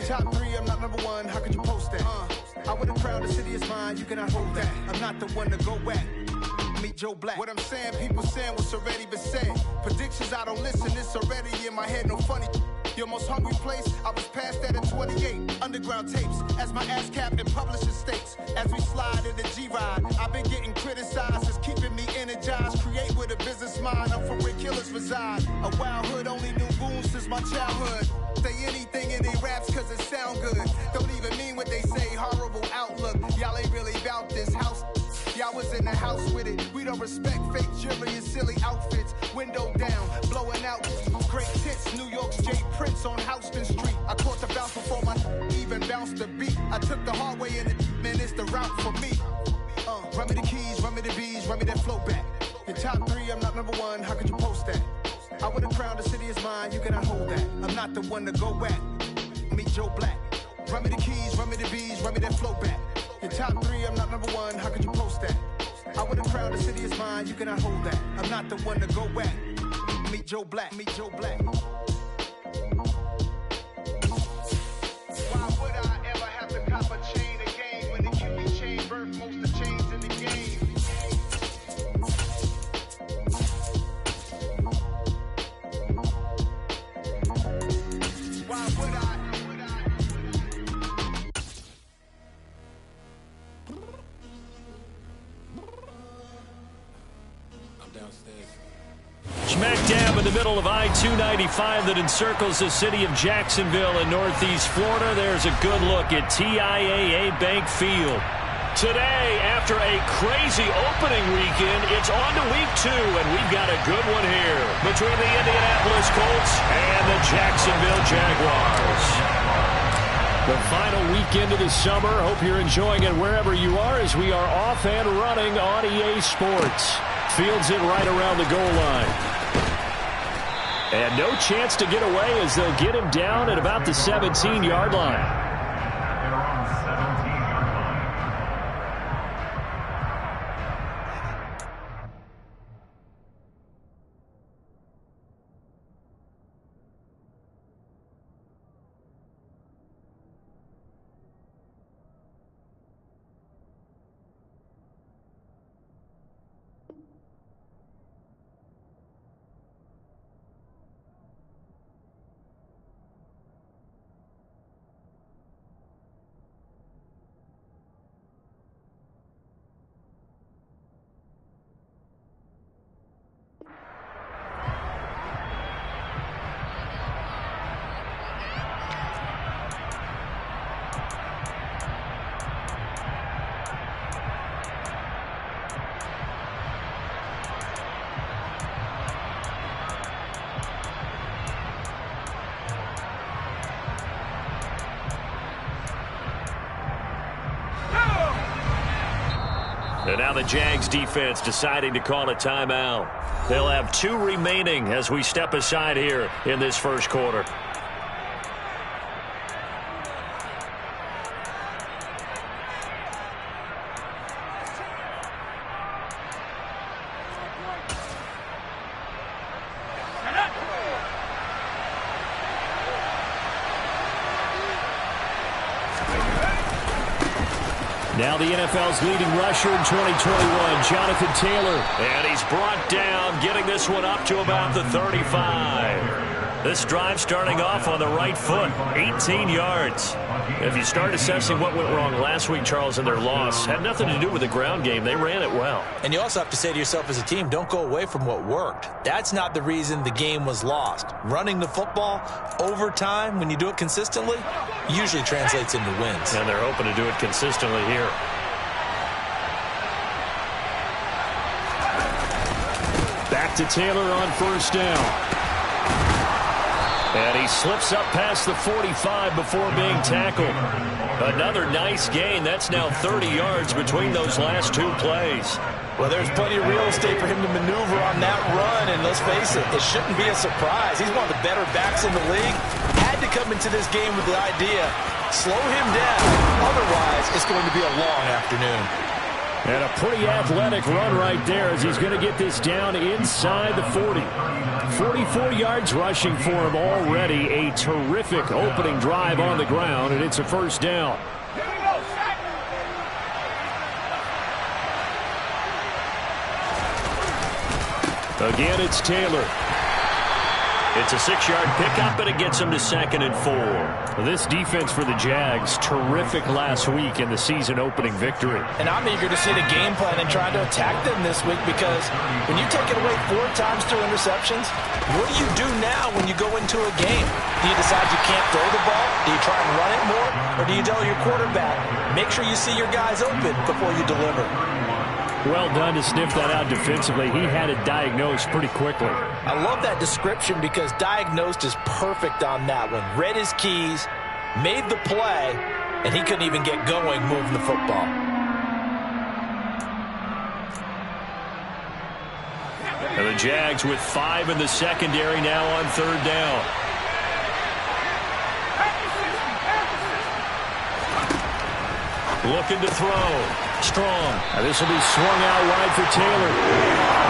top 3, I'm not number 1. How could you post that? I would have crowned the city is mine. You cannot hold that. I'm not the one to go at. Meet Joe Black. What I'm saying, people saying what's already been said. Predictions, I don't listen. It's already in my head. No funny. Your most hungry place, I was past that at 28. Underground tapes, as my ass capped in publishing states. As we slide in the G-Ride, I've been getting criticized. It's keeping me energized. Create with a business mind. I'm from where killers reside. A wild hood, only knew goons since my childhood. Say anything in they raps cause it sound good. Don't even mean what they say. Horrible outlook. Y'all ain't really about this house. Y'all was in the house with it. We don't respect fake jewelry and silly outfits. Window down, blowing out. Great hits, New York's J. Prince on Houston Street. I caught the bounce before my even bounced the beat. I took the hard way in it, man, it's the route for me. Run me the keys, run me the bees, run me that flow back. Your top 3, I'm not number 1. How could you post that? I would have crowned the city is mine. You cannot hold that. I'm not the one to go at. Meet Joe Black. Run me the keys, run me the bees, run me that flow back. Your top 3, I'm not number 1. How could you post that? I would have crowned the city is mine. You cannot hold that. I'm not the one to go at. Meet Joe Black. Meet Joe Black. Why would I ever have to cop a chain again when the QB chain birthed most of the chains in the game? Why would I? Smack dab in the middle of I-295 that encircles the city of Jacksonville in northeast Florida. There's a good look at TIAA Bank Field. Today, after a crazy opening weekend, it's on to week 2, and we've got a good one here between the Indianapolis Colts and the Jacksonville Jaguars. The final weekend of the summer. Hope you're enjoying it wherever you are as we are off and running on EA Sports. Fields it right around the goal line. And no chance to get away as they'll get him down at about the 17-yard line. And now the Jags defense deciding to call a timeout. They'll have 2 remaining as we step aside here in this first quarter. Now the NFL's leading rusher in 2021, Jonathan Taylor. And he's brought down, getting this one up to about the 35. This drive starting off on the right foot, 18 yards. If you start assessing what went wrong last week, Charles, in their loss, had nothing to do with the ground game. They ran it well. And you also have to say to yourself as a team, don't go away from what worked. That's not the reason the game was lost. Running the football over time, when you do it consistently, usually translates into wins. And they're hoping to do it consistently here. Back to Taylor on first down. And he slips up past the 45 before being tackled. Another nice gain. That's now 30 yards between those last 2 plays. Well, there's plenty of real estate for him to maneuver on that run, and let's face it, it shouldn't be a surprise. He's one of the better backs in the league. Had to come into this game with the idea, slow him down. Otherwise, it's going to be a long afternoon. And a pretty athletic run right there as he's going to get this down inside the 40. 44 yards rushing for him already. A terrific opening drive on the ground, and it's a first down. Again, it's Taylor. It's a 6-yard pickup, and it gets him to 2nd and 4. This defense for the Jags, terrific last week in the season-opening victory. And I'm eager to see the game plan and trying to attack them this week, because when you take it away 4 times through interceptions, what do you do now when you go into a game? Do you decide you can't throw the ball? Do you try and run it more? Or do you tell your quarterback, make sure you see your guys open before you deliver? Well done to sniff that out defensively. He had it diagnosed pretty quickly. I love that description because diagnosed is perfect on that one. Read his keys, made the play, and he couldn't even get going moving the football. And the Jags with 5 in the secondary now on 3rd down. Looking to throw. Strong. Now this will be swung out wide for Taylor.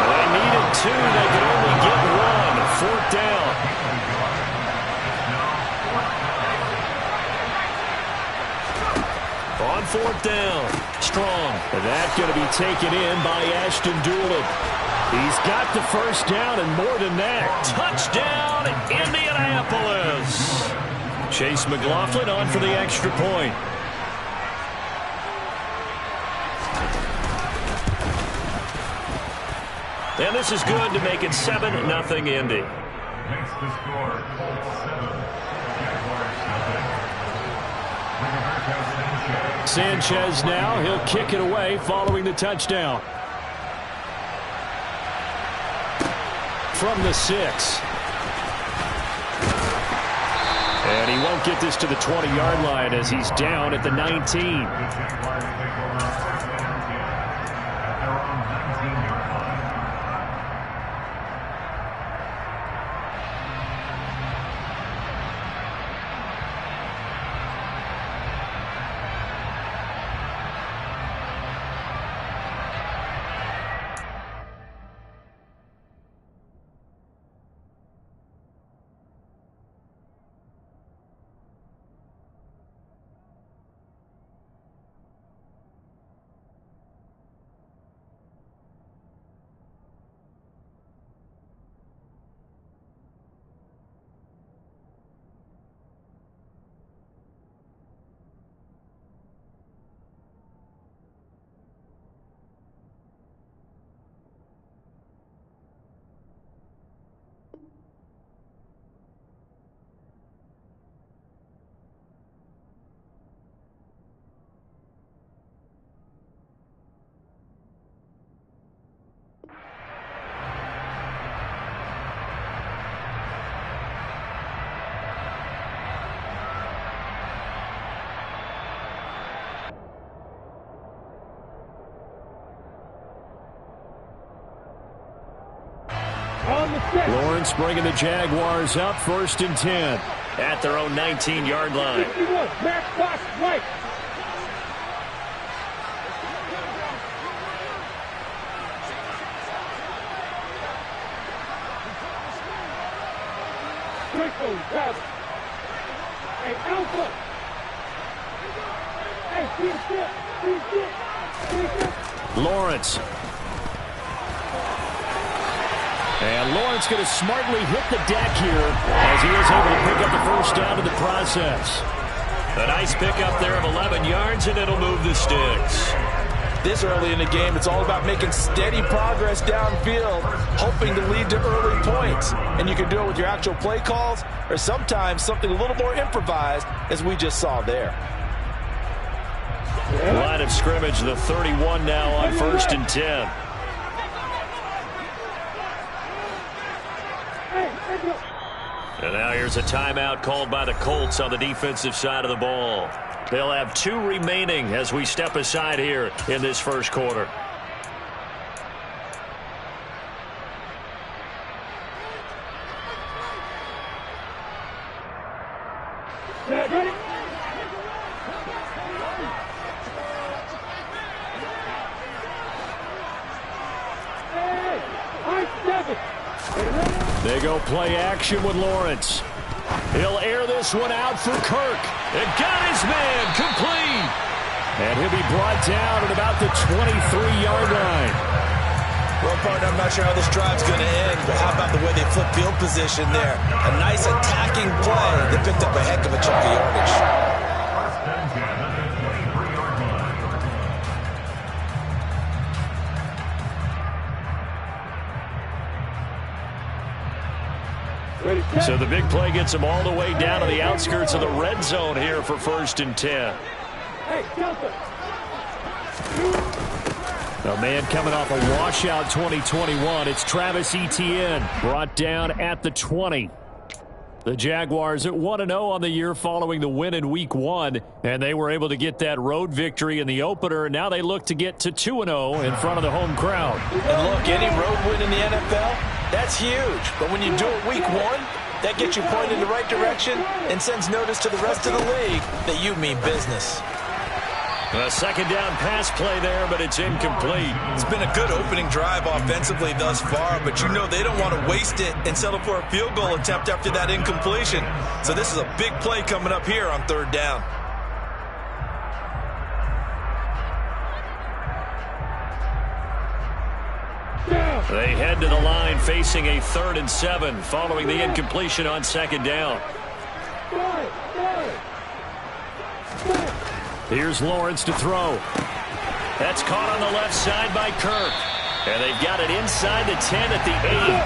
They needed 2. They could only get 1. 4th down. On 4th down. Strong. And that's going to be taken in by Ashton Doolin. He's got the first down and more than that. Touchdown, Indianapolis. Chase McLaughlin on for the extra point. And this is good to make it 7-0 Indy. Makes the score Colts 7, Jaguars 7. Sanchez now, he'll kick it away following the touchdown. From the 6. And he won't get this to the 20-yard line as he's down at the 19. Lawrence bringing the Jaguars up 1st and 10 at their own 19-yard line. 51, Matt Box, right. Hey, Alpha. Hey, Lawrence. And Lawrence going to smartly hit the deck here as he is able to pick up the first down in the process. A nice pickup there of 11 yards, and it'll move the sticks. This early in the game, it's all about making steady progress downfield, hoping to lead to early points. And you can do it with your actual play calls or sometimes something a little more improvised, as we just saw there. Line of scrimmage, the 31 now on 1st and 10. And now here's a timeout called by the Colts on the defensive side of the ball. They'll have 2 remaining as we step aside here in this first quarter. They go play action with Lawrence. He'll air this one out for Kirk. It got his man complete. And he'll be brought down at about the 23-yard line. Well, partner, I'm not sure how this drive's going to end, but how about the way they flip field position there? A nice attacking play. They picked up a heck of a chunk of yardage. So the big play gets them all the way down to the outskirts of the red zone here for 1st and 10. A man coming off a washout 2021. It's Travis Etienne, brought down at the 20. The Jaguars at 1-0 on the year following the win in Week 1, and they were able to get that road victory in the opener, and now they look to get to 2-0 in front of the home crowd. And look, any road win in the NFL, that's huge. But when you do it Week 1, that gets you pointed in the right direction and sends notice to the rest of the league that you mean business. A second down pass play there, but it's incomplete. It's been a good opening drive offensively thus far, but you know they don't want to waste it and settle for a field goal attempt after that incompletion. So this is a big play coming up here on 3rd down. They head to the line facing a 3rd and 7 following the incompletion on 2nd down. Here's Lawrence to throw. That's caught on the left side by Kirk. And they've got it inside the 10 at the 8.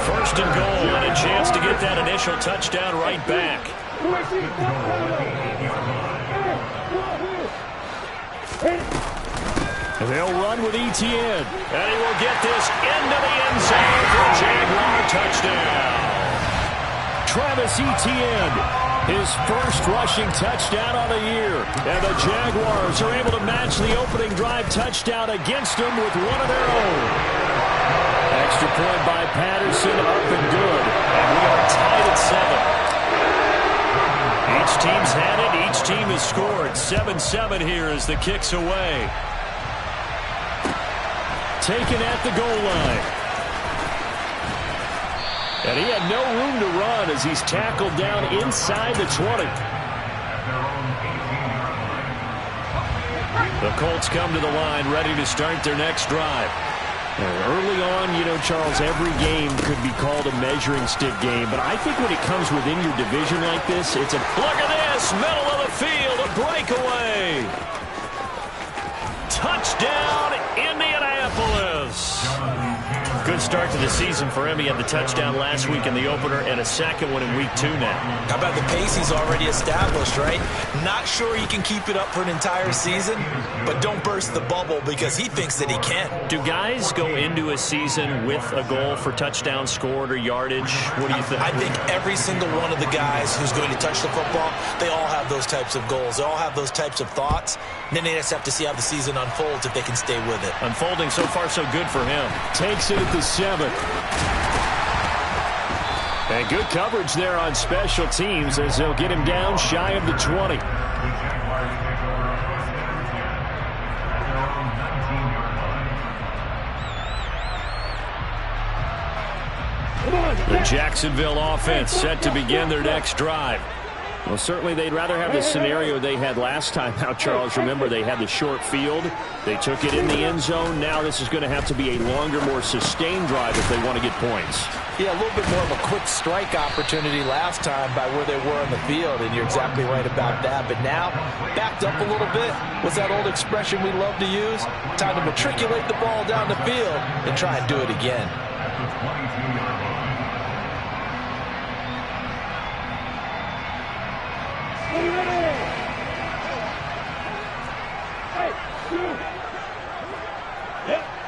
1st and goal, and a chance to get that initial touchdown right back. They'll run with Etienne, and he will get this into the end zone for a Jaguar touchdown. Travis Etienne, his first rushing touchdown on the year, and the Jaguars are able to match the opening drive touchdown against them with one of their own. Extra point by Patterson, up and good, and we are tied at 7. Each team's had it, each team has scored. 7-7 here as the kick's away. Taken at the goal line. And he had no room to run as he's tackled down inside the 20. The Colts come to the line ready to start their next drive. And early on, you know, Charles, every game could be called a measuring stick game. But I think when it comes within your division like this, it's a look at this, middle of the field, a breakaway. Touchdown, Indianapolis. Good start to the season for him. He had the touchdown last week in the opener and a second one in Week 2 now. How about the pace he's already established, right? Not sure he can keep it up for an entire season, but don't burst the bubble because he thinks that he can. Do guys go into a season with a goal for touchdown scored or yardage? What do you think? I think every single one of the guys who's going to touch the football, they all have those types of goals. They all have those types of thoughts. And then they just have to see how the season unfolds if they can stay with it. Unfolding so far so good for him. Takes it at the 7. And good coverage there on special teams as they'll get him down shy of the 20. The Jacksonville offense set to begin their next drive. Well, certainly they'd rather have the scenario they had last time out, Charles. Remember, they had the short field. They took it in the end zone. Now this is going to have to be a longer, more sustained drive if they want to get points. Yeah, a little bit more of a quick strike opportunity last time by where they were on the field, and you're exactly right about that. But now, backed up a little bit. What's that old expression we love to use? Time to matriculate the ball down the field and try and do it again.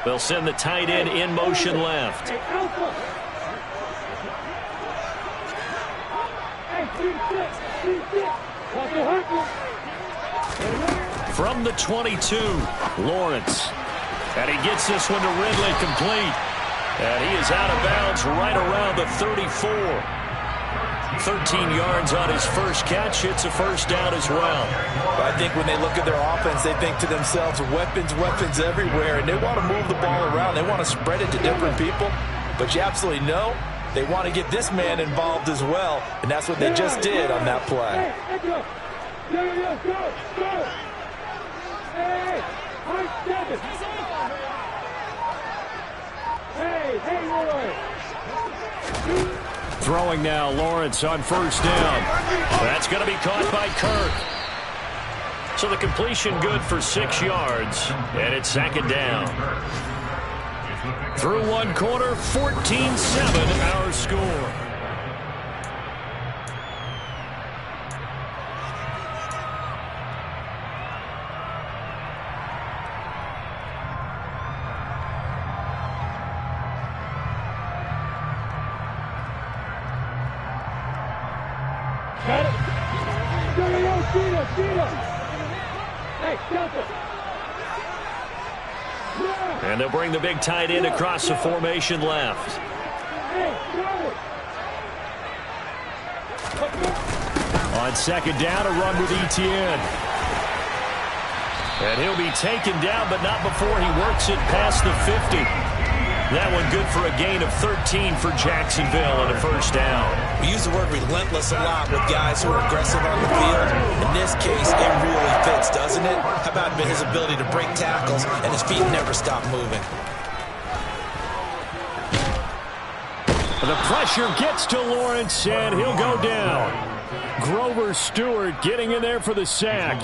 They'll send the tight end in motion left. From the 22, Lawrence. And he gets this one to Ridley complete. And he is out of bounds right around the 34. 13 yards on his first catch. It's a first down as well. I think when they look at their offense, they think to themselves, weapons, weapons everywhere, and they want to move the ball around. They want to spread it to different people. But you absolutely know They want to get this man involved as well, and that's what they just did on that play. Throwing now, Lawrence on first down. That's going to be caught by Kirk. So the completion good for 6 yards, and it's second down. Through one quarter, 14-7 our score. Got it. Hey, Delta. And they'll bring the big tight end across the formation left. On second down, a run with Etienne. And he'll be taken down, but not before he works it past the 50. That one good for a gain of 13 for Jacksonville and a first down. We use the word relentless a lot with guys who are aggressive on the field. In this case, it really fits, doesn't it? How about his ability to break tackles and his feet never stop moving? The pressure gets to Lawrence, and he'll go down. Grover Stewart getting in there for the sack.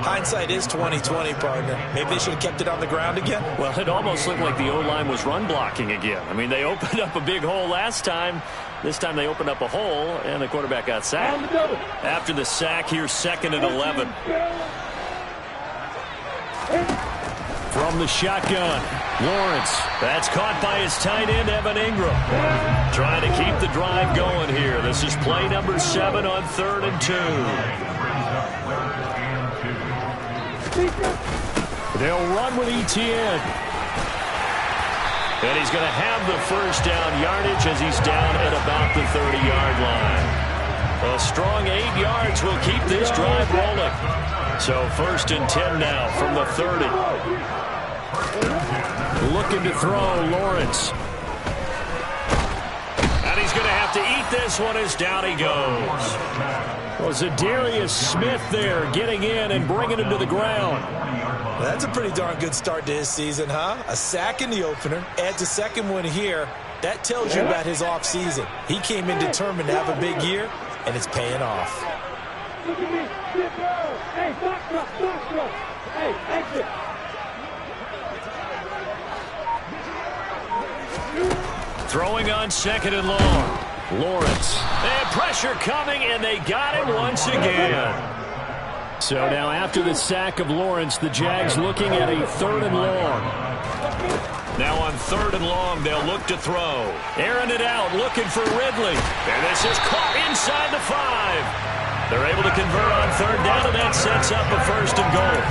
Hindsight is 20/20, partner. Maybe they should have kept it on the ground again. Well, it almost looked like the O-line was run blocking again. I mean, they opened up a big hole last time. This time they opened up a hole, and the quarterback got sacked. After the sack, here's second and 11. From the shotgun, Lawrence. That's caught by his tight end, Evan Ingram. Trying to keep the drive going here. This is play number 7 on 3rd and 2. They'll run with Etienne. And he's going to have the first down yardage as he's down at about the 30-yard line. A strong 8 yards will keep this drive rolling. So first and 10 now from the 30. Looking to throw, Lawrence. And he's going to have to eat this one as down he goes. Well, Zadarius Smith there getting in and bringing him to the ground. Well, that's a pretty darn good start to his season, huh? A sack in the opener, adds a second one here. That tells you about his offseason. He came in determined to have a big year, and it's paying off. Look at me. Hey, box up. Hey, exit. Throwing on second and long. Lawrence. And pressure coming, and they got him once again. So now after the sack of Lawrence, the Jags looking at a 3rd and long. Now on 3rd and long, they'll look to throw. Airing it out, looking for Ridley. And this is caught inside the 5. They're able to convert on 3rd down, and that sets up a 1st and goal.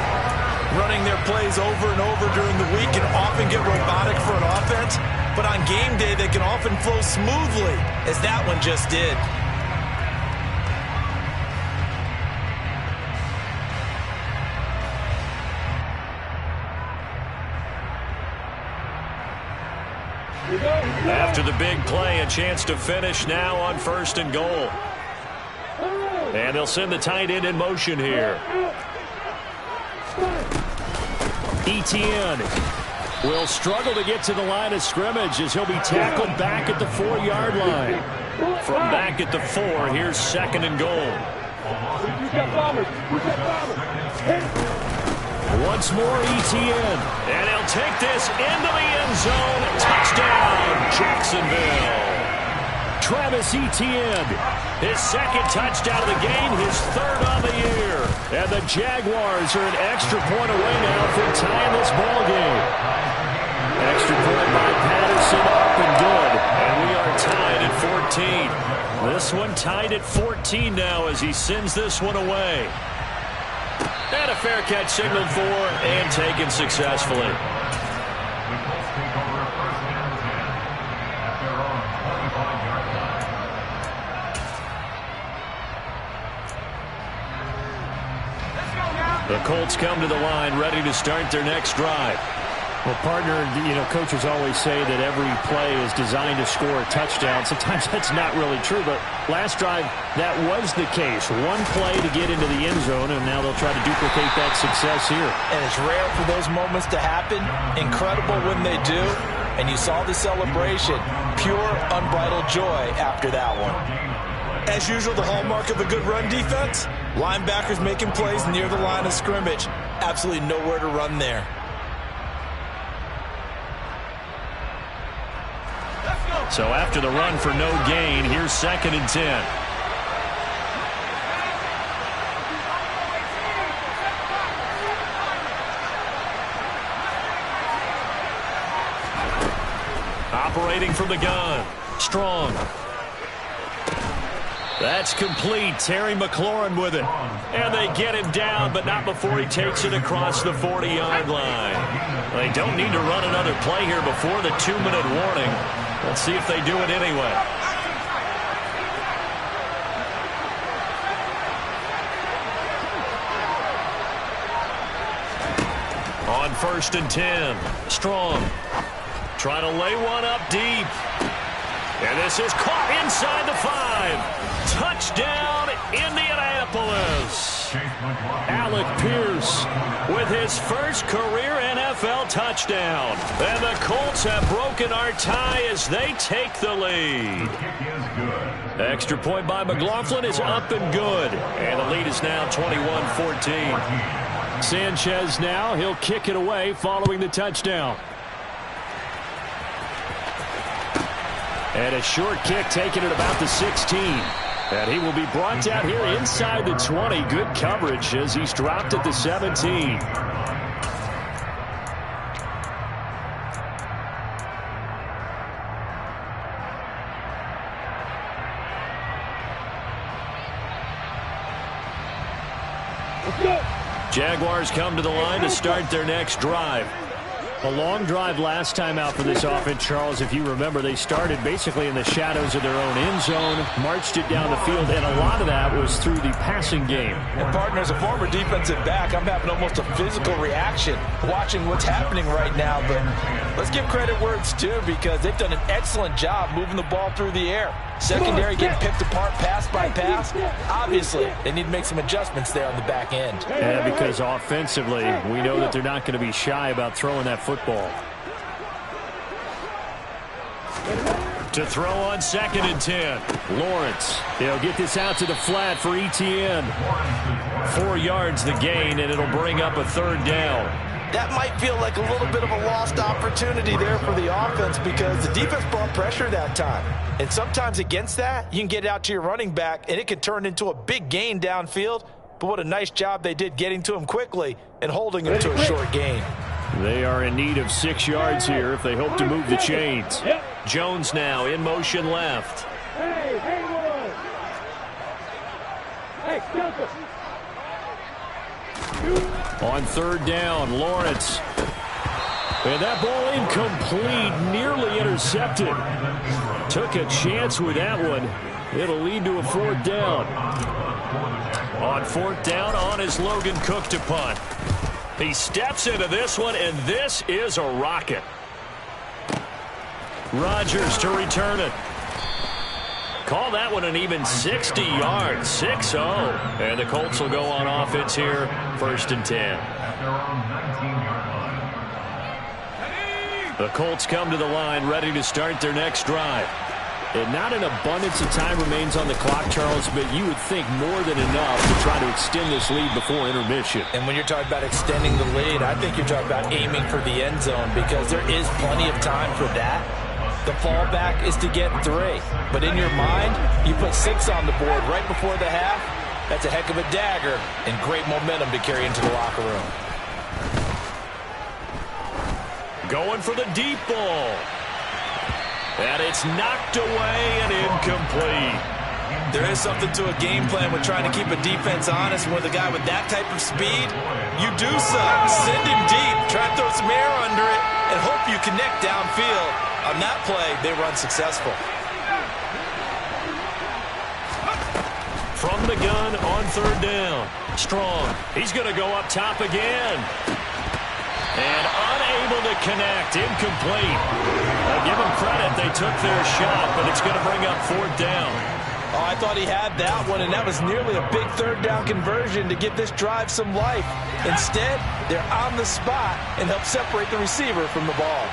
Running their plays over and over during the week can often get robotic for an offense, but on game day they can often flow smoothly, as that one just did. After the big play, a chance to finish now on 1st and goal. And they'll send the tight end in motion here. Etienne will struggle to get to the line of scrimmage as he'll be tackled back at the 4-yard line. From back at the 4, here's 2nd and goal. Once more, Etienne. And he'll take this into the end zone. Touchdown, Jacksonville. Travis Etienne, his 2nd touchdown of the game, his 3rd on the year. And the Jaguars are an extra point away now from tying this ball game. Extra point by Patterson, up and good. And we are tied at 14. This one tied at 14 now as he sends this one away. And a fair catch signaled for and taken successfully. The Colts come to the line ready to start their next drive. Well, partner, coaches always say that every play is designed to score a touchdown. Sometimes that's not really true, but last drive, that was the case. One play to get into the end zone, and now they'll try to duplicate that success here. And it's rare for those moments to happen. Incredible when they do. And you saw the celebration. Pure, unbridled joy after that one. As usual, the hallmark of a good run defense, linebackers making plays near the line of scrimmage. Absolutely nowhere to run there. So after the run for no gain, here's 2nd and 10. Operating from the gun. Strong. That's complete. Terry McLaurin with it. And they get him down, but not before he takes it across the 40-yard line. They don't need to run another play here before the 2-minute warning. Let's see if they do it anyway. On 1st and 10. Strong. Trying to lay one up deep. And this is caught inside the 5. Touchdown, Indianapolis. Alec Pierce with his first career NFL touchdown. And the Colts have broken our tie as they take the lead. Extra point by McLaughlin is up and good. And the lead is now 21-14. Sanchez now, he'll kick it away following the touchdown. And a short kick taken at about the 16. And he will be brought down here inside the 20. Good coverage as he's dropped at the 17. Jaguars come to the line to start their next drive. A long drive last time out for this offense, Charles. If you remember, they started basically in the shadows of their own end zone, marched it down the field, and a lot of that was through the passing game. And, partner, as a former defensive back, I'm having almost a physical reaction watching what's happening right now. But let's give credit where it's due because they've done an excellent job moving the ball through the air. Secondary getting picked apart pass by pass. Obviously, they need to make some adjustments there on the back end. Yeah, because offensively, we know that they're not going to be shy about throwing that football. To throw on 2nd and 10. Lawrence. They'll get this out to the flat for Etienne. 4 yards the gain, and it'll bring up a 3rd down. That might feel like a little bit of a lost opportunity there for the offense because the defense brought pressure that time. And sometimes against that, you can get out to your running back, and it could turn into a big gain downfield. But what a nice job they did getting to him quickly and holding him to a short gain. They are in need of 6 yards here if they hope to move the chains. Jones now in motion left. Hey, On 3rd down, Lawrence. And that ball incomplete, nearly intercepted. Took a chance with that one. It'll lead to a 4th down. On 4th down, on is Logan Cook to punt. He steps into this one, and this is a rocket. Rodgers to return it. Call that one an even 60 yards, 6-0. And the Colts will go on offense here, 1st and 10. The Colts come to the line ready to start their next drive. And not an abundance of time remains on the clock, Charles, but you would think more than enough to try to extend this lead before intermission. And when you're talking about extending the lead, I think you're talking about aiming for the end zone because there is plenty of time for that. The fallback is to get 3. But in your mind, you put 6 on the board right before the half. That's a heck of a dagger and great momentum to carry into the locker room. Going for the deep ball. And it's knocked away and incomplete. There is something to a game plan with trying to keep a defense honest. With a guy with that type of speed, you do so. Send him deep. Try to throw some air under it and hope you connect downfield. On that play, they run successful. From the gun on 3rd down. Strong. He's going to go up top again. And unable to connect. Incomplete. I'll give them credit. They took their shot, but it's going to bring up 4th down. Oh, I thought he had that one, and that was nearly a big 3rd down conversion to give this drive some life. Instead, they're on the spot and help separate the receiver from the ball.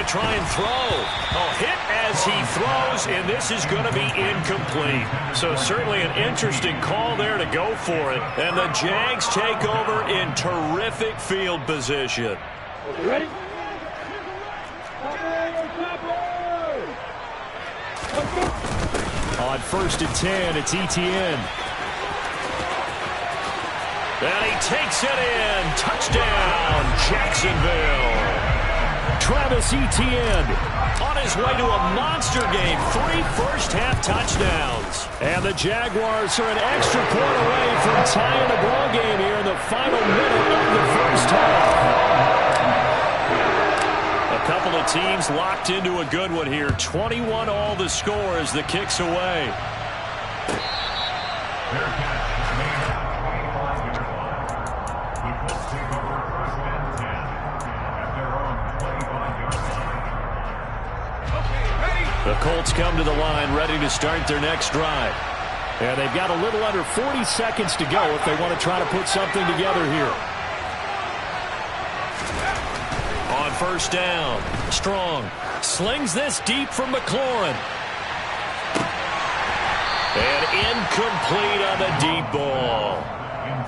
Try and throw. Oh, hit as he throws, and this is going to be incomplete. So certainly an interesting call there to go for it. And the Jags take over in terrific field position. Ready? On 1st and 10, it's Etienne. And he takes it in. Touchdown, Jacksonville. Travis Etienne on his way to a monster game. 3 first-half touchdowns. And the Jaguars are an extra point away from tying the ball game here in the final minute of the first half. A couple of teams locked into a good one here. 21 all the score as the kick's away. The Colts come to the line ready to start their next drive. And they've got a little under 40 seconds to go if they want to try to put something together here. On 1st down, Strong slings this deep from McLaurin. And incomplete on the deep ball.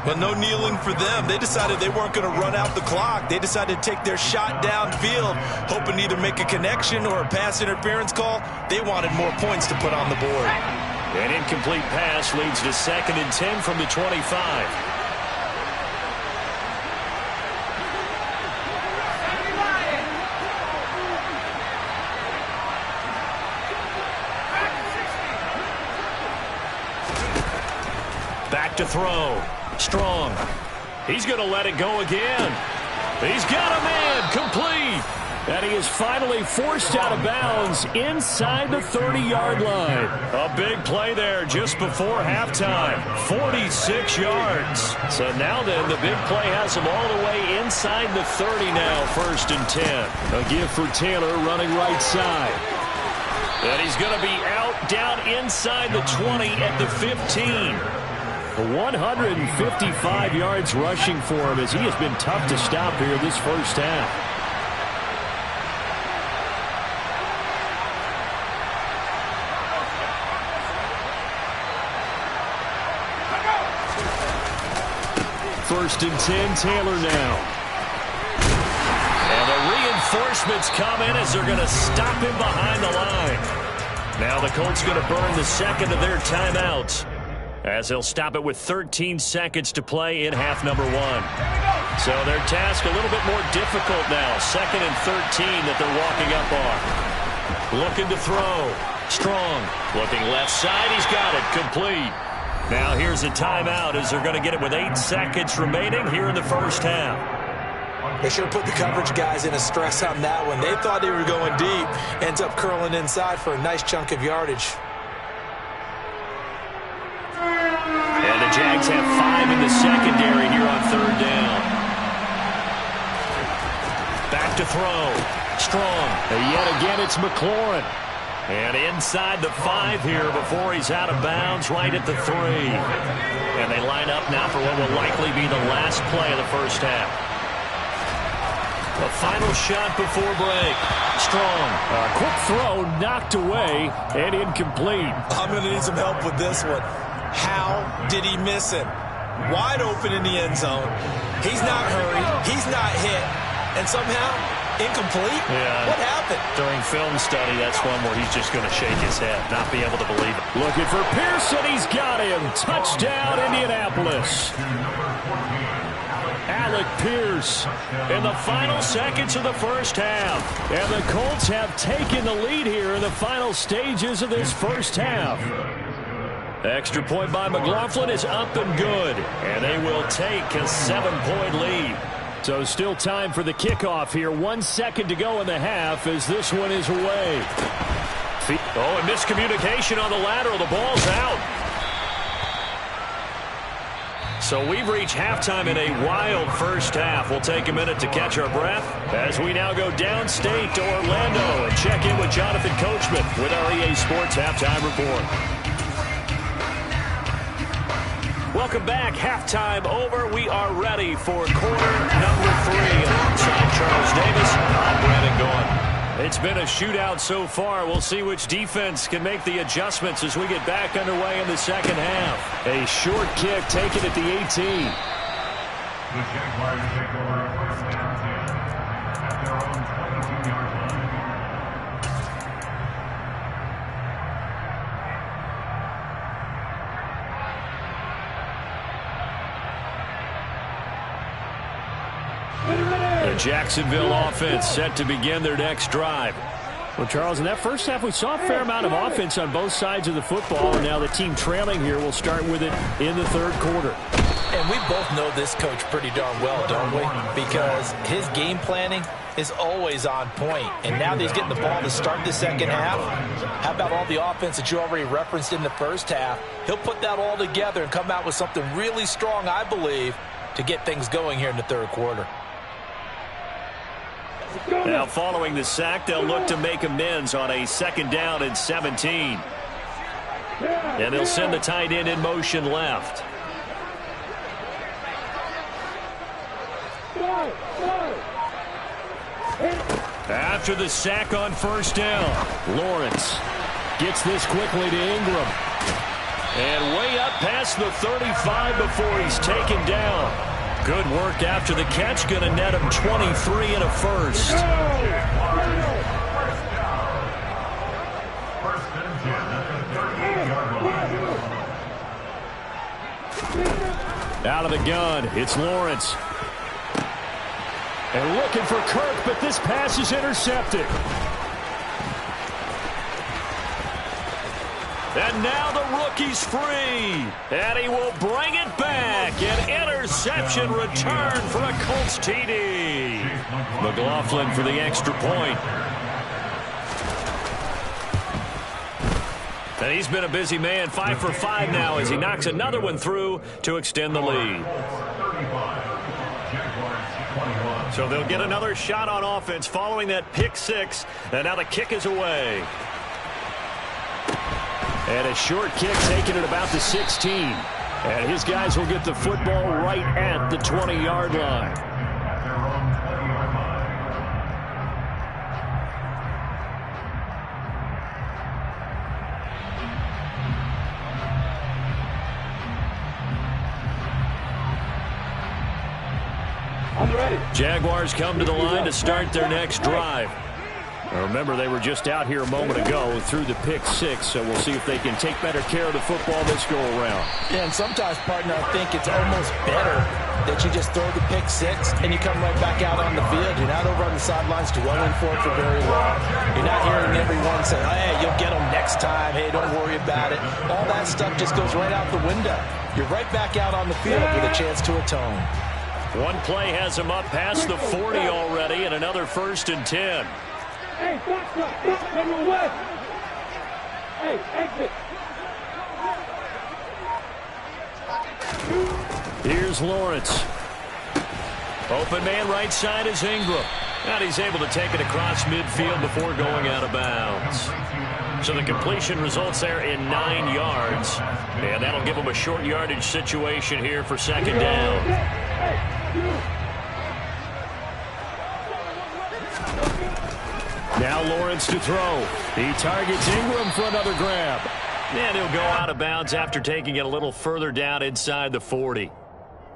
But no kneeling for them. They decided they weren't going to run out the clock. They decided to take their shot downfield, hoping to either make a connection or a pass interference call. They wanted more points to put on the board. An incomplete pass leads to 2nd and 10 from the 25. Back to throw. Strong. He's going to let it go again. He's got a man. Complete. And he is finally forced out of bounds inside the 30-yard line. A big play there just before halftime. 46 yards. So now then, the big play has him all the way inside the 30 now, 1st and 10. A give for Taylor running right side. And he's going to be out down inside the 20 at the 15. 155 yards rushing for him as he has been tough to stop here this first half. First and 10, Taylor now. And the reinforcements come in as they're going to stop him behind the line. Now the Colts going to burn the 2nd of their timeouts, as they'll stop it with 13 seconds to play in half number 1. So their task a little bit more difficult now. 2nd and 13 that they're walking up on. Looking to throw. Strong. Looking left side. He's got it. Complete. Now here's a timeout as they're going to get it with 8 seconds remaining here in the first half. They should have put the coverage guys in a stress on that one. They thought they were going deep. Ends up curling inside for a nice chunk of yardage. And the Jags have 5 in the secondary here on 3rd down. Back to throw. Strong. And yet again, it's McLaurin. And inside the 5 here before he's out of bounds right at the 3. And they line up now for what will likely be the last play of the first half. The final shot before break. Strong. A quick throw knocked away and incomplete. I'm going to need some help with this one. How did he miss him? Wide open in the end zone. He's not hurried. He's not hit. And somehow, incomplete? Yeah. What happened? During film study, that's one where he's just going to shake his head, not be able to believe it. Looking for Pearson. He's got him. Touchdown, Indianapolis. Alec Pierce in the final seconds of the first half. And the Colts have taken the lead here in the final stages of this first half. Extra point by McLaughlin is up and good, and they will take a 7-point lead. So still time for the kickoff here. 1 second to go in the half as this one is away. Oh, and miscommunication on the lateral. The ball's out. So we've reached halftime in a wild first half. We'll take a minute to catch our breath as we now go downstate to Orlando and check in with Jonathan Coachman with our EA Sports Halftime Report. Welcome back. Halftime over. We are ready for quarter number 3. Alongside Charles Davis, I'm Brandon Gaughan. It's been a shootout so far. We'll see which defense can make the adjustments as we get back underway in the second half. A short kick taken at the 18. The Jaguars take over first down 10 at their own 22-yard line. The Jacksonville offense set to begin their next drive. Well, Charles, in that first half, we saw a fair amount of offense on both sides of the football, and now the team trailing here will start with it in the third quarter. And we both know this coach pretty darn well, don't we? Because his game planning is always on point. And now that he's getting the ball to start the second half, how about all the offense that you already referenced in the first half? He'll put that all together and come out with something really strong, I believe, to get things going here in the third quarter. Now following the sack, they'll look to make amends on a 2nd down and 17. And they'll send the tight end in motion left. After the sack on first down, Lawrence gets this quickly to Ingram. And way up past the 35 before he's taken down. Good work after the catch. Going to net him 23 and a first. Out of the gun, it's Lawrence. And looking for Kirk, but this pass is intercepted. And now the rookie's free. And he will bring it back. An interception return for a Colts TD. McLaughlin for the extra point. And he's been a busy man. 5 for 5 now as he knocks another one through to extend the lead. So they'll get another shot on offense following that pick 6. And now the kick is away. And a short kick taken at about the 16. And his guys will get the football right at the 20-yard line. Jaguars come to the line to start their next drive. Now remember, they were just out here a moment ago through the pick 6, so we'll see if they can take better care of the football this go around. Yeah, and sometimes, partner, I think it's almost better that you just throw the pick 6 and you come right back out on the field. You're not over on the sidelines dwelling for it for very long. You're not hearing everyone say, hey, you'll get them next time. Hey, don't worry about it. All that stuff just goes right out the window. You're right back out on the field with a chance to atone. One play has him up past the 40 already, and another 1st and 10. Hey, stop, come away. Hey, exit. Here's Lawrence. Open man right side is Ingram. And he's able to take it across midfield before going out of bounds. So the completion results there in 9 yards. And that'll give him a short yardage situation here for 2nd down. Now Lawrence to throw. He targets Ingram for another grab. And he'll go out of bounds after taking it a little further down inside the 40.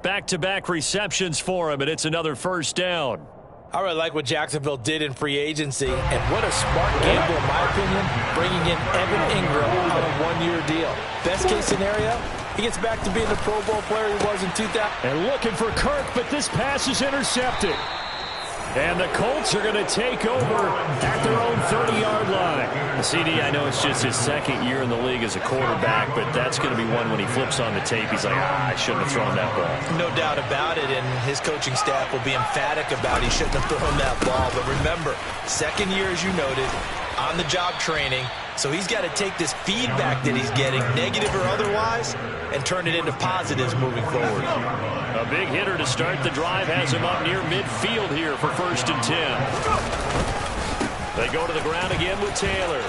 Back-to-back receptions for him, and it's another 1st down. I really like what Jacksonville did in free agency, and what a smart gamble, in my opinion, bringing in Evan Ingram on a 1-year deal. Best case scenario, he gets back to being the Pro Bowl player he was in 2000. And looking for Kirk, but this pass is intercepted. And the Colts are going to take over at their own 30-yard line. CD, I know it's just his second year in the league as a quarterback, but that's going to be one when he flips on the tape. He's like, I shouldn't have thrown that ball. No doubt about it, and his coaching staff will be emphatic about he shouldn't have thrown that ball. But remember, second year, as you noted, on-the-job training. So he's got to take this feedback that he's getting, negative or otherwise, and turn it into positives moving forward. A big hitter to start the drive has him up near midfield here for 1st and 10. They go to the ground again with Taylor.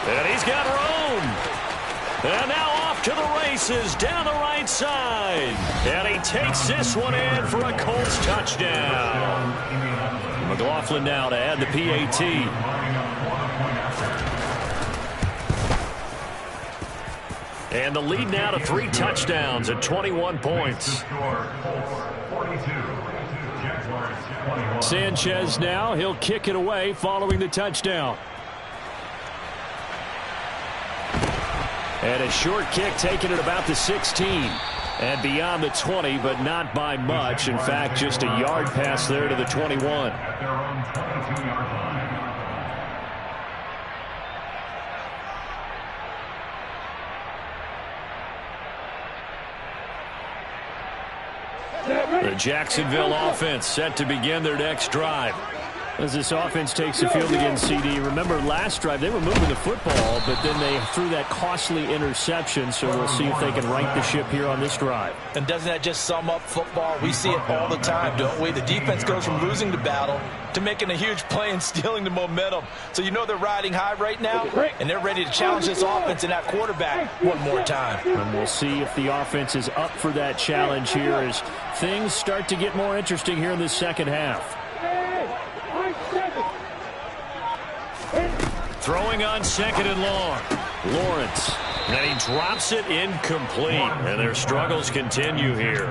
And he's got room. And now off to the races down the right side. And he takes this one in for a Colts touchdown. McLaughlin now to add the PAT. And the lead now to 3 touchdowns at 21 points. Sanchez now, he'll kick it away following the touchdown. And a short kick taken at about the 16. And beyond the 20, but not by much. In fact, just a yard pass there to the 21. The Jacksonville offense set to begin their next drive. As this offense takes the field again, CD, remember last drive they were moving the football, but then they threw that costly interception, so we'll see if they can right the ship here on this drive. And doesn't that just sum up football? We see it all the time, don't we? The defense goes from losing the battle to making a huge play and stealing the momentum. So you know they're riding high right now, and they're ready to challenge this offense and that quarterback one more time. And we'll see if the offense is up for that challenge here as things start to get more interesting here in the second half. Throwing on 2nd and long. Lawrence. And he drops it incomplete. And their struggles continue here.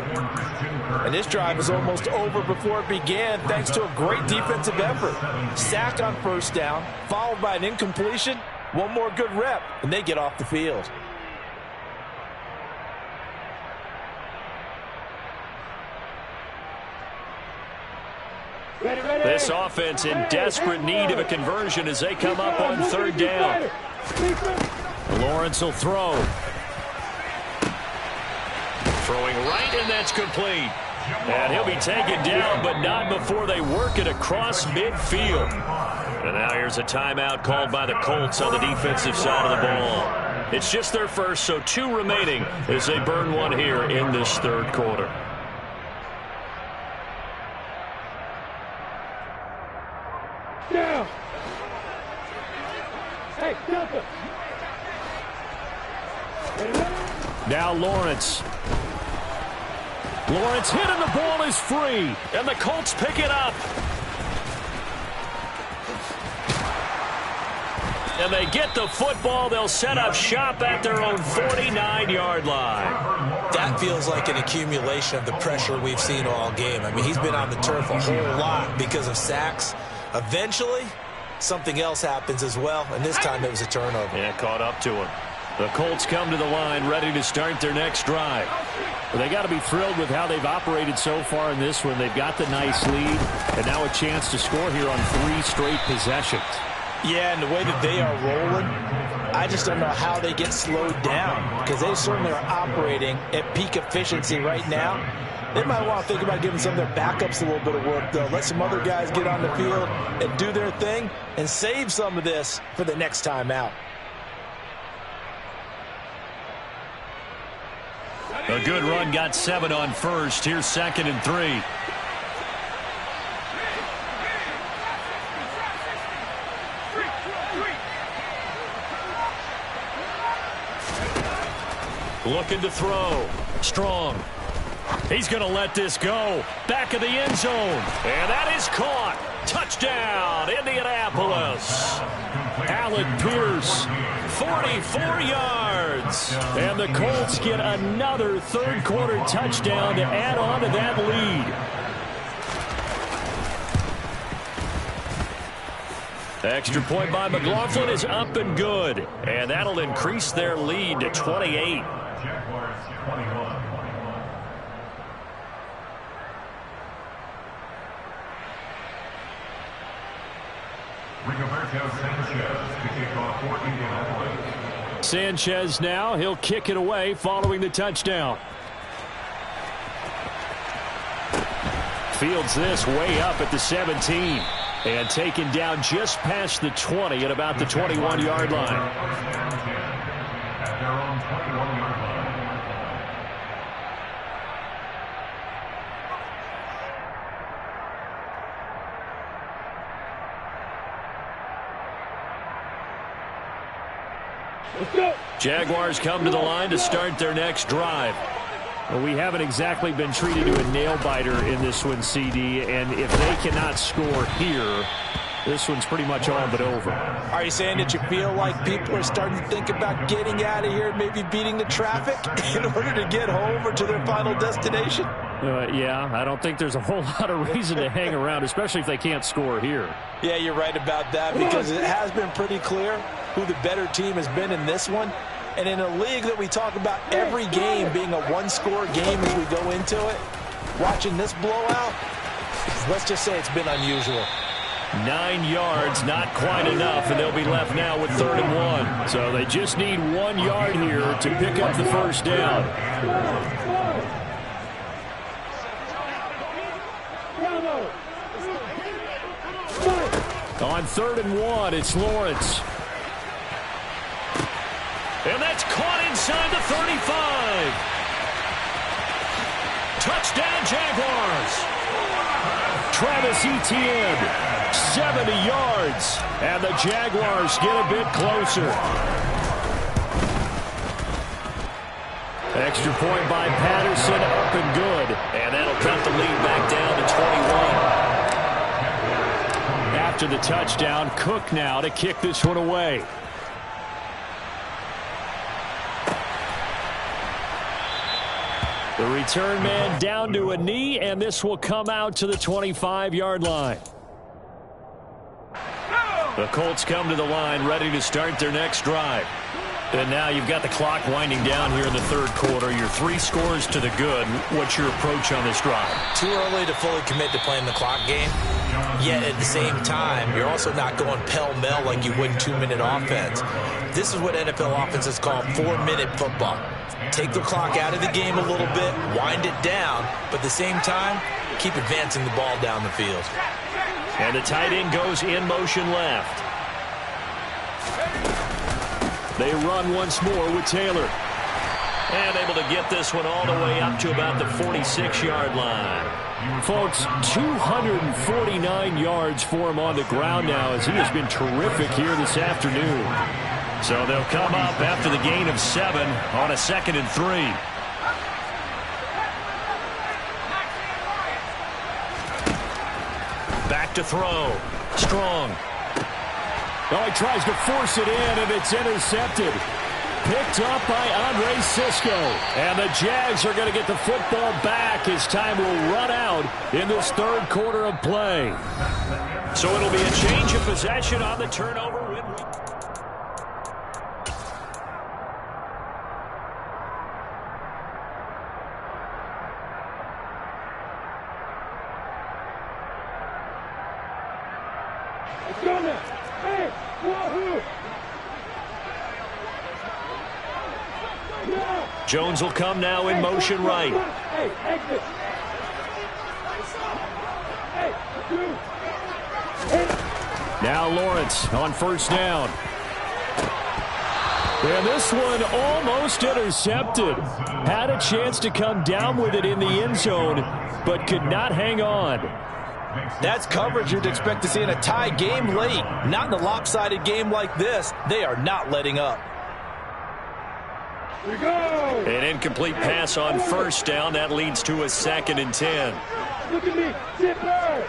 And this drive is almost over before it began thanks to a great defensive effort. Sack on 1st down, followed by an incompletion. One more good rep, and they get off the field. This offense in desperate need of a conversion as they come up on 3rd down. Lawrence will throw. Throwing right, and that's complete. And he'll be taken down, but not before they work it across midfield. And now here's a timeout called by the Colts on the defensive side of the ball. It's just their first, so 2 remaining as they burn one here in this 3rd quarter. Down. Hey, Delta. Now Lawrence. Lawrence hit and the ball is free. And the Colts pick it up. And they get the football. They'll set up shop at their own 49-yard line. That feels like an accumulation of the pressure we've seen all game. I mean, he's been on the turf a whole lot because of sacks. Eventually, something else happens as well, and this time it was a turnover. Yeah, caught up to him. The Colts come to the line ready to start their next drive. Well, they got to be thrilled with how they've operated so far in this one. They've got the nice lead, and now a chance to score here on 3 straight possessions. Yeah, and the way that they are rolling, I just don't know how they get slowed down because they certainly are operating at peak efficiency right now. They might want to think about giving some of their backups a little bit of work, though. Let some other guys get on the field and do their thing and save some of this for the next time out. A good run got 7 on 1st. Here's 2nd and 3. Looking to throw. Strong. He's going to let this go. Back of the end zone. And that is caught. Touchdown, Indianapolis. Allen Pierce, 44 yards. And the Colts get another 3rd quarter touchdown to add on to that lead. Extra point by McLaughlin is up and good. And that'll increase their lead to 28. Jaguars 21. Rigoberto Sanchez to kick off for Indianapolis. Sanchez now, he'll kick it away following the touchdown. Fields this way up at the 17 and taken down just past the 20 at about the 21-yard line. At their own 21-yard line. Jaguars come to the line to start their next drive. Well, we haven't exactly been treated to a nail-biter in this one, CD, and if they cannot score here, this one's pretty much all but over. Are you saying that you feel like people are starting to think about getting out of here, maybe beating the traffic in order to get home or to their final destination? Yeah, I don't think there's a whole lot of reason to hang around, especially if they can't score here. Yeah, you're right about that, because it has been pretty clear who the better team has been in this one. And in a league that we talk about every game being a one-score game as we go into it, watching this blowout, let's just say it's been unusual. 9 yards, not quite enough, and they'll be left now with 3rd and 1. So they just need 1 yard here to pick up the first down. On 3rd and 1, it's Lawrence. And that's caught inside the 35. Touchdown, Jaguars. Travis Etienne, 70 yards. And the Jaguars get a bit closer. Extra point by Patterson, up and good. And that'll cut the lead back down to 21. After the touchdown, Cook now to kick this one away. The return man down to a knee, and this will come out to the 25-yard line. The Colts come to the line ready to start their next drive. And now you've got the clock winding down here in the 3rd quarter. You're 3 scores to the good. What's your approach on this drive? Too early to fully commit to playing the clock game. Yet at the same time, you're also not going pell-mell like you would in 2-minute offense. This is what NFL offenses call 4-minute football. Take the clock out of the game a little bit, wind it down, but at the same time, keep advancing the ball down the field. And the tight end goes in motion left. They run once more with Taylor. And able to get this one all the way up to about the 46-yard line. Folks, 249 yards for him on the ground now as he has been terrific here this afternoon. So they'll come up after the gain of 7 on a 2nd and 3. Back to throw. Strong. Oh, he tries to force it in, and it's intercepted. Picked up by Andre Cisco. And the Jags are going to get the football back as time will run out in this 3rd quarter of play. So it'll be a change of possession on the turnover. Jones will come now in motion right. Now Lawrence on 1st down. And this one almost intercepted. Had a chance to come down with it in the end zone, but could not hang on. That's coverage you'd expect to see in a tie game late. Not in a lopsided game like this. They are not letting up. An incomplete pass on 1st down. That leads to a 2nd and 10. Look at me, Zipper.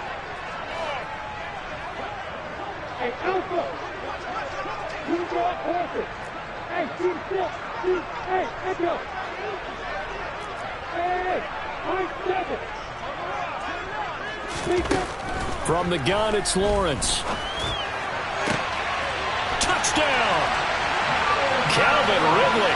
Hey, Alpha. You draw horses. Hey, team 6. Hey, Echo. Hey, I'm 7. From the gun, it's Lawrence. Touchdown! Calvin Ridley.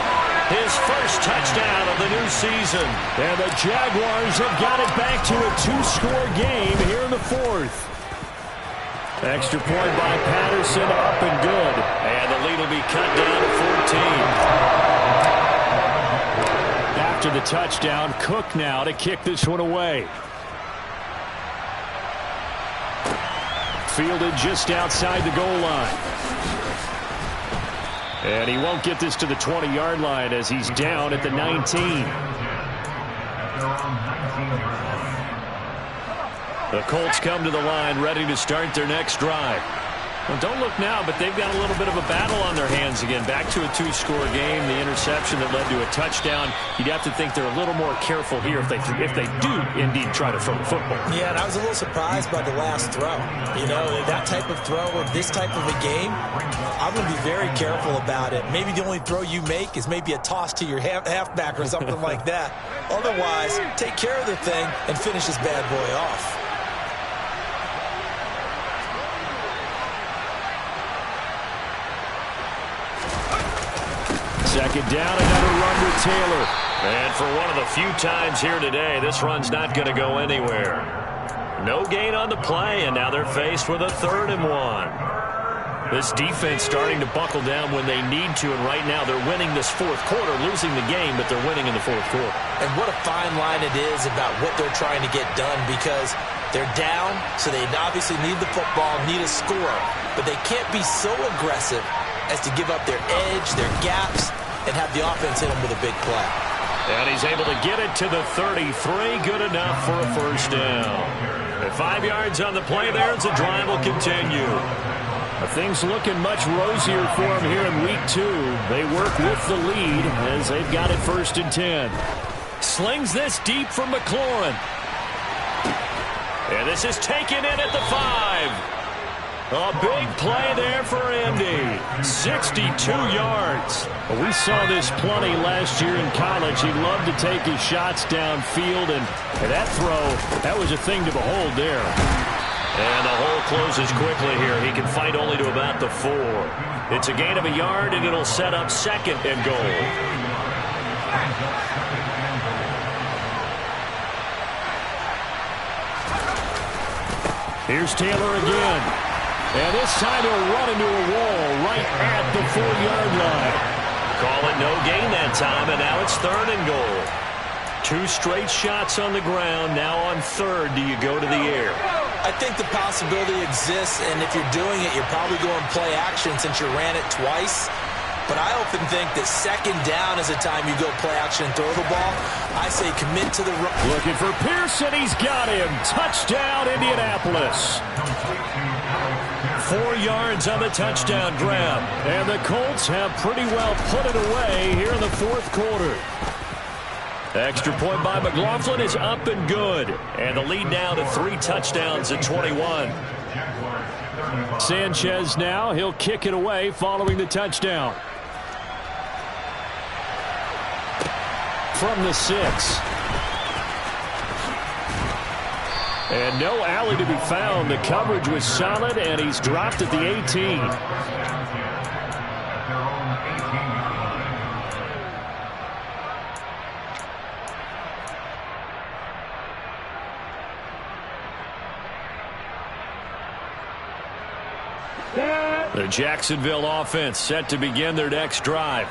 His first touchdown of the new season. And the Jaguars have got it back to a 2-score game here in the 4th. Extra point by Patterson, up and good. And the lead will be cut down to 14. After the touchdown, Cook now to kick this one away. Fielded just outside the goal line. And he won't get this to the 20-yard line as he's down at the 19. The Colts come to the line ready to start their next drive. Well, don't look now, but they've got a little bit of a battle on their hands again. Back to a 2-score game. The interception that led to a touchdown. You'd have to think they're a little more careful here if they do indeed try to throw the football. Yeah, and I was a little surprised by the last throw. You know, that type of throw or this type of a game, I'm going to be very careful about it. Maybe the only throw you make is maybe a toss to your halfback or something like that. Otherwise, take care of the thing and finish this bad boy off. Second down, another run with Taylor. And for one of the few times here today, this run's not going to go anywhere. No gain on the play, and now they're faced with a 3rd and 1. This defense starting to buckle down when they need to, and right now they're winning this 4th quarter, losing the game, but they're winning in the 4th quarter. And what a fine line it is about what they're trying to get done, because they're down, so they obviously need the football, need a score, but they can't be so aggressive as to give up their edge, their gaps, and have the offense hit them with a big play. And he's able to get it to the 33. Good enough for a 1st down. And 5 yards on the play there as the drive will continue. Things looking much rosier for him here in week 2. They work with the lead as they've got it 1st and 10. Slings this deep from McLaurin. And this is taken in at the 5. A big play there for Andy. 62 yards. We saw this plenty last year in college. He loved to take his shots downfield, and that throw, that was a thing to behold there. And the hole closes quickly here. He can fight only to about the 4. It's a gain of a yard, and it'll set up 2nd and goal. Here's Taylor again. And this time he'll run into a wall right at the 4-yard line. Call it no gain that time, and now it's 3rd and goal. 2 straight shots on the ground. Now on 3rd, do you go to the air? I think the possibility exists, and if you're doing it, you're probably going play action since you ran it twice. But I often think that 2nd down is the time you go play action and throw the ball. I say commit to the run. Looking for Pearson. He's got him. Touchdown, Indianapolis. 4 yards on the touchdown grab. And the Colts have pretty well put it away here in the 4th quarter. Extra point by McLaughlin is up and good. And the lead now to 3 touchdowns at 21. Sanchez now. He'll kick it away following the touchdown. From the 6. And no alley to be found. The coverage was solid, and he's dropped at the 18. The Jacksonville offense set to begin their next drive.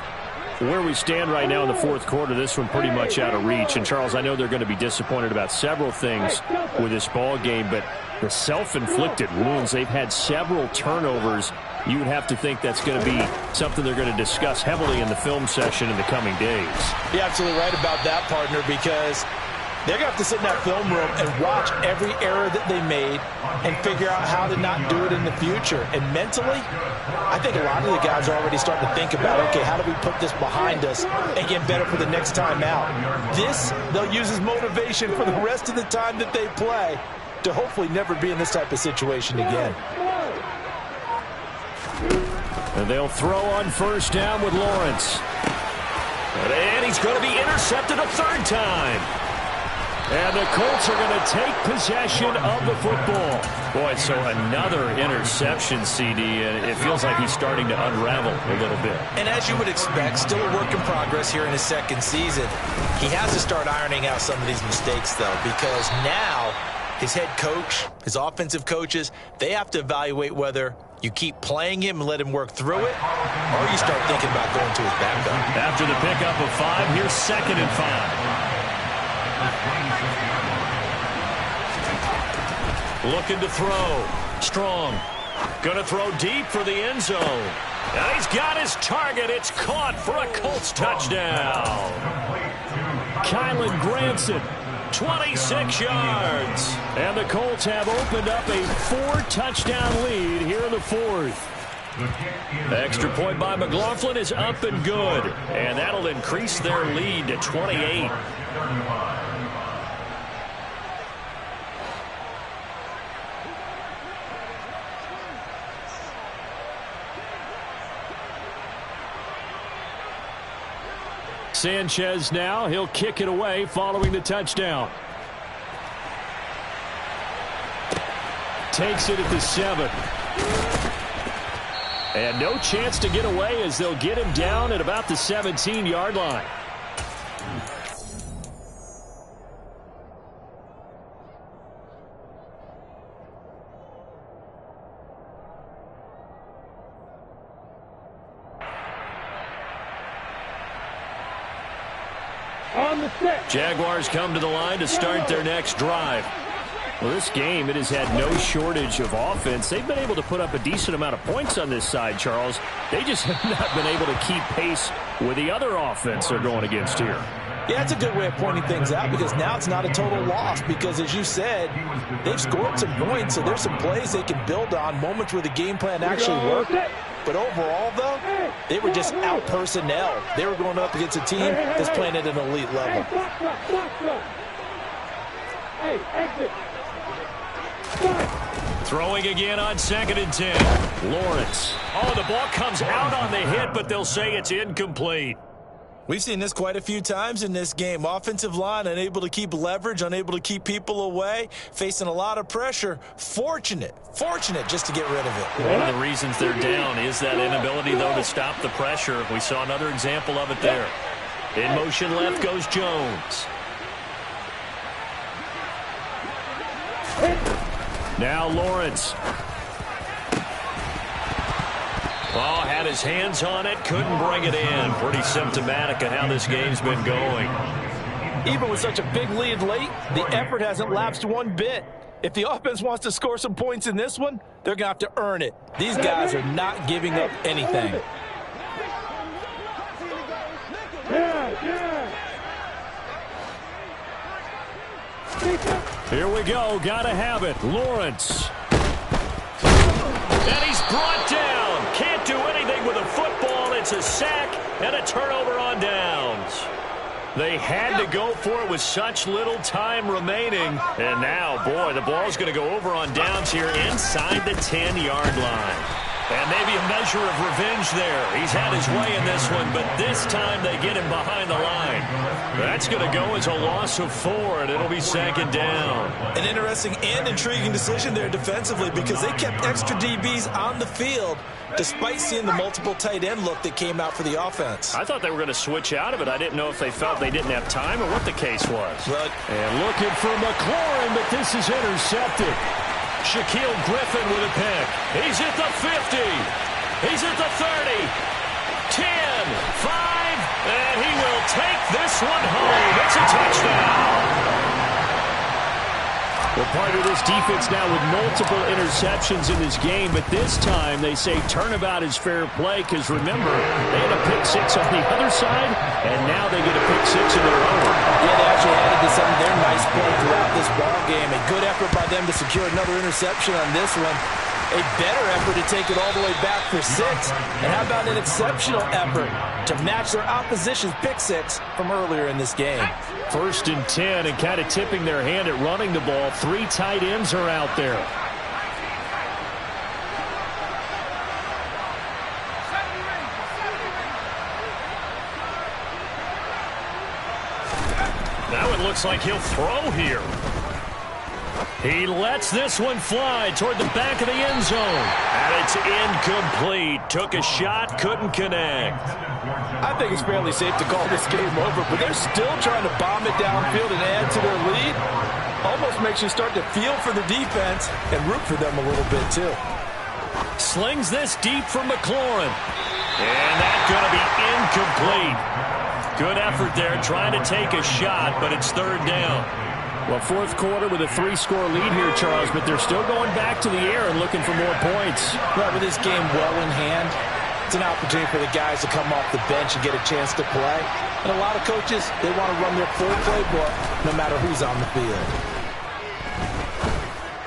Where we stand right now in the 4th quarter, this one pretty much out of reach. And, Charles, I know they're going to be disappointed about several things with this ball game, but the self-inflicted wounds, they've had several turnovers. You would have to think that's going to be something they're going to discuss heavily in the film session in the coming days. You're absolutely right about that, partner, because they're going to have to sit in that film room and watch every error that they made and figure out how to not do it in the future. And mentally, I think a lot of the guys are already starting to think about, okay, how do we put this behind us and get better for the next time out? This, they'll use as motivation for the rest of the time that they play to hopefully never be in this type of situation again. And they'll throw on 1st down with Lawrence. And he's going to be intercepted a 3rd time. And the Colts are going to take possession of the football. Boy, so another interception, CD, and it feels like he's starting to unravel a little bit. And as you would expect, still a work in progress here in his 2nd season. He has to start ironing out some of these mistakes, though, because now his head coach, his offensive coaches, they have to evaluate whether you keep playing him and let him work through it, or you start thinking about going to his backup. After the pickup of 5, here's 2nd and 5. Looking to throw. Strong. Gonna throw deep for the end zone. And he's got his target. It's caught for a Colts touchdown. Kylan Granson, 26 yards. And the Colts have opened up a 4-touchdown lead here in the 4th. Extra point by McLaughlin is up and good. And that'll increase their lead to 28. Sanchez now, he'll kick it away following the touchdown. Takes it at the 7. And no chance to get away as they'll get him down at about the 17-yard line. Jaguars come to the line to start their next drive. Well, this game, it has had no shortage of offense. They've been able to put up a decent amount of points on this side, Charles. They just have not been able to keep pace with the other offense they're going against here. Yeah, that's a good way of pointing things out because now it's not a total loss because, as you said, they've scored some points, so there's some plays they can build on, moments where the game plan actually worked. But overall, though, they were just out-personnel. They were going up against a team that's playing at an elite level. Throwing again on 2nd and 10. Lawrence. Oh, the ball comes out on the hit, but they'll say it's incomplete. We've seen this quite a few times in this game. Offensive line unable to keep leverage, unable to keep people away, facing a lot of pressure. Fortunate just to get rid of it. One of the reasons they're down is that inability, though, to stop the pressure. We saw another example of it there. In motion left goes Jones. Now Lawrence. Oh, had his hands on it, couldn't bring it in. Pretty symptomatic of how this game's been going. Even with such a big lead late, the effort hasn't lapsed one bit. If the offense wants to score some points in this one, they're going to have to earn it. These guys are not giving up anything. Here we go, gotta have it. Lawrence. And he's brought down. Can't do anything with a football. It's a sack and a turnover on downs. They had to go for it with such little time remaining. And now, boy, the ball's going to go over on downs here inside the 10-yard line. And maybe a measure of revenge there. He's had his way in this one, but this time they get him behind the line. That's going to go as a loss of 4, and it'll be 2nd down. An interesting and intriguing decision there defensively because they kept extra DBs on the field despite seeing the multiple tight end look that came out for the offense. I thought they were going to switch out of it. I didn't know if they felt they didn't have time or what the case was. And looking for McLaurin, but this is intercepted. Shaquille Griffin with a pick. He's at the 50. He's at the 30. 10, 5, and he will take this one home. It's a touchdown. Well, part of this defense now with multiple interceptions in this game, but this time they say turnabout is fair play because, remember, they had a pick 6 on the other side, and now they get a pick 6 of their own. Yeah, they actually added to some of their nice play throughout this ball game. A good effort by them to secure another interception on this one. A better effort to take it all the way back for 6. And how about an exceptional effort to match their opposition's pick 6 from earlier in this game? 1st and 10, and kind of tipping their hand at running the ball. 3 tight ends are out there. Now it looks like he'll throw here. He lets this one fly toward the back of the end zone. And it's incomplete. Took a shot, couldn't connect. I think it's fairly safe to call this game over, but they're still trying to bomb it downfield and add to their lead. Almost makes you start to feel for the defense and root for them a little bit, too. Slings this deep for McLaurin. And that's going to be incomplete. Good effort there, trying to take a shot, but it's third down. Well, fourth quarter with a 3-score lead here, Charles, but they're still going back to the air and looking for more points. Right, with this game well in hand, it's an opportunity for the guys to come off the bench and get a chance to play. And a lot of coaches, they want to run their full playbook no matter who's on the field.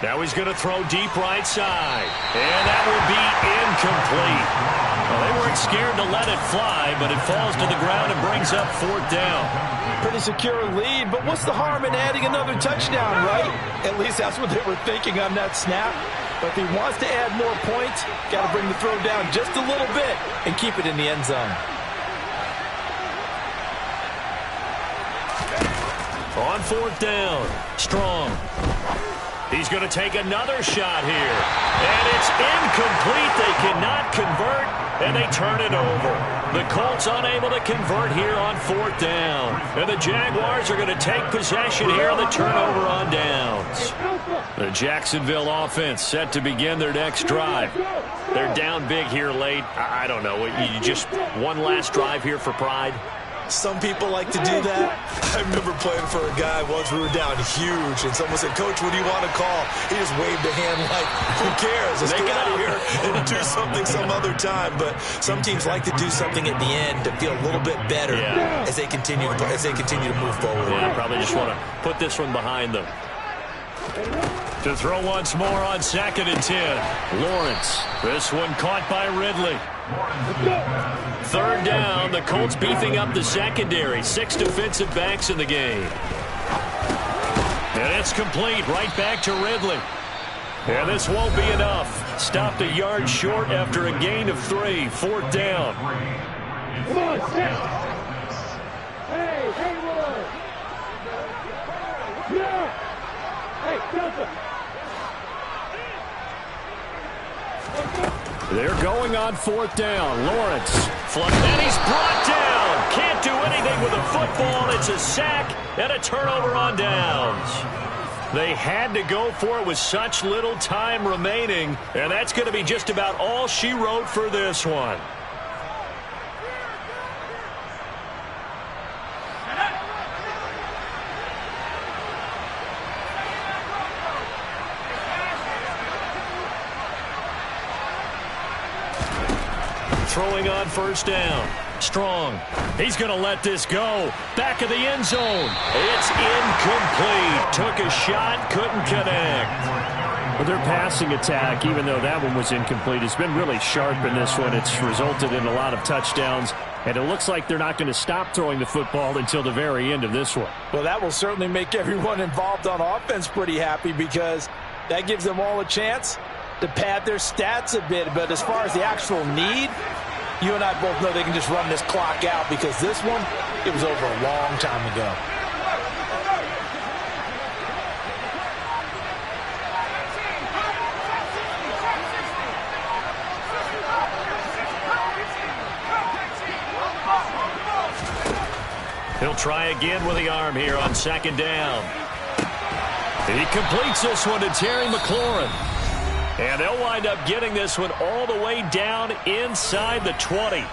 Now he's going to throw deep right side. And that will be incomplete. Well, they weren't scared to let it fly, but it falls to the ground and brings up fourth down. Pretty secure lead, but what's the harm in adding another touchdown, right? At least that's what they were thinking on that snap. But if he wants to add more points, got to bring the throw down just a little bit and keep it in the end zone. On fourth down, Strong. He's going to take another shot here. And it's incomplete. They cannot convert, and they turn it over. The Colts unable to convert here on fourth down. And the Jaguars are going to take possession here on the turnover on downs. The Jacksonville offense set to begin their next drive. They're down big here late. I don't know. You just one last drive here for pride. Some people like to do that. I remember playing for a guy once. We were down huge, and someone said, "Coach, what do you want to call?" He just waved a hand like, "Who cares? Let's get out of here and do something some other time." But some teams like to do something at the end to feel a little bit better as they continue to move forward. Yeah, probably just want to put this one behind them. To throw once more on 2nd and 10. Lawrence. This one caught by Ridley. Third down, the Colts beefing up the secondary. 6 defensive backs in the game. And it's complete, right back to Ridley. And this won't be enough. Stopped a yard short after a gain of 3. Fourth down. Come on, set. Hey, Haywood. Yeah. Hey, Delta. They're going on fourth down. Lawrence. And he's brought down. Can't do anything with a football. It's a sack and a turnover on downs. They had to go for it with such little time remaining, and that's going to be just about all she wrote for this one. Throwing on first down. Strong. He's going to let this go. Back of the end zone. It's incomplete. Took a shot, couldn't connect. Well, their passing attack, even though that one was incomplete, has been really sharp in this one. It's resulted in a lot of touchdowns, and it looks like they're not going to stop throwing the football until the very end of this one. Well, that will certainly make everyone involved on offense pretty happy because that gives them all a chance to pad their stats a bit. But as far as the actual need, you and I both know they can just run this clock out because this one, it was over a long time ago. He'll try again with the arm here on 2nd down. He completes this one to Terry McLaurin. And they'll wind up getting this one all the way down inside the 20.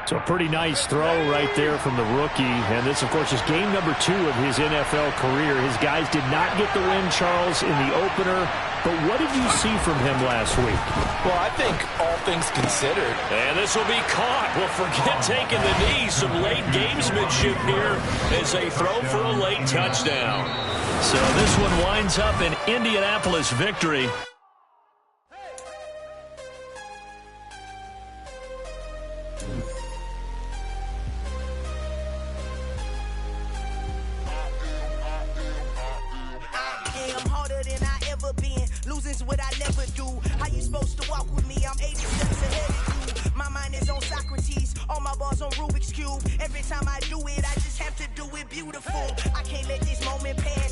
So a pretty nice throw right there from the rookie. And this, of course, is game number 2 of his NFL career. His guys did not get the win, Charles, in the opener. But what did you see from him last week? Well, I think all things considered. And this will be caught. Well, forget taking the knee. Some late gamesmanship here as they throw for a late touchdown. So this one winds up an Indianapolis victory. Losing's what I never do. How you supposed to walk with me? I'm 80 steps ahead of you. My mind is on Socrates. All my balls on Rubik's Cube. Every time I do it, I just have to do it beautiful. I can't let this moment pass.